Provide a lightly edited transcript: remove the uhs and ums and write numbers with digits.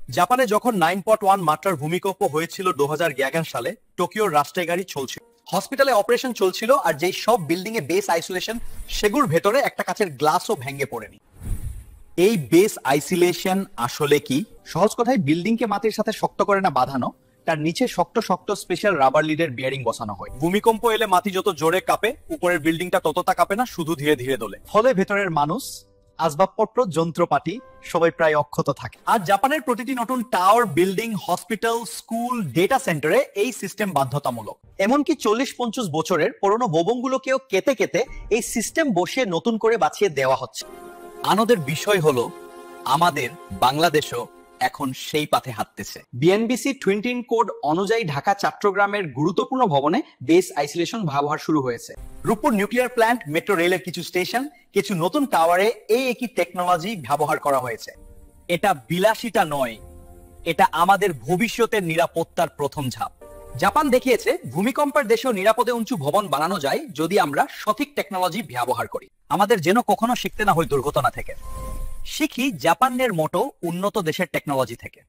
জাপানে যখন 9.1 মাত্রার ভূমিকম্প হয়েছিল 2011 সালে, টোকিওর রাষ্ট্রীয় গাড়ি চলছিল, হসপিটালে অপারেশন চলছিল, আর যেই সব বিল্ডিং এ বেস আইসোলেশন, সেগুলোর ভেতরে একটা কাচের গ্লাসও ভেঙে পড়েনি। এই বেস আইসোলেশন আসলে কি? সহজ কথায়, বিল্ডিং কে মাটির সাথে শক্ত করে না বাঁধানো, তার নিচে শক্ত শক্ত স্পেশাল রাবার লিডের বিয়ারিং বসানো হয়। ভূমিকম্প এলে মাটি যত জোরে কাঁপে, উপরের বিল্ডিংটা ততটা কাঁপে না, শুধু ধীরে ধীরে দোলে। ফলে ভেতরের মানুষ, আসবাবপত্র, যন্ত্রপাতি সবাই প্রায় অক্ষত থাকে। আর জাপানের প্রতিটি নতুন tower, building, hospital, school, data সেন্টারে এই সিস্টেম বাধ্যতামূলক। এমনকি 40-50 বছরের পুরনো ভবনগুলোকেও কেটে কেটে এই সিস্টেম বসিয়ে নতুন করে বাঁচিয়ে দেওয়া হচ্ছে। আনন্দের বিষয় হলো, আমাদের বাংলাদেশও এখন সেই পথে হাঁটতেছে। বিএনবিসি 20 কোড অনুযায়ী ঢাকা চট্টগ্রামের গুরুত্বপূর্ণ ভবনে বেস আইসোলেশন ব্যবহার শুরু হয়েছে। রূপপুর নিউক্লিয়ার প্ল্যান্ট, মেট্রো রেলের কিছু স্টেশন, কিছু নতুন টাওয়ারে এই একই টেকনোলজি ব্যবহার করা হয়েছে। এটা বিলাসিতা নয়, এটা আমাদের ভবিষ্যতের নিরাপত্তার প্রথম ধাপ। জাপান দেখিয়েছে ভূমিকম্পের দেশেও নিরাপদে উঁচু ভবন বানানো যায় যদি আমরা সঠিক টেকনোলজি ব্যবহার করি। আমাদের যেন কখনো শিখতে না হয় দুর্ঘটনা থেকে, শিখি জাপানের মতো উন্নত দেশের টেকনোলজি থেকে।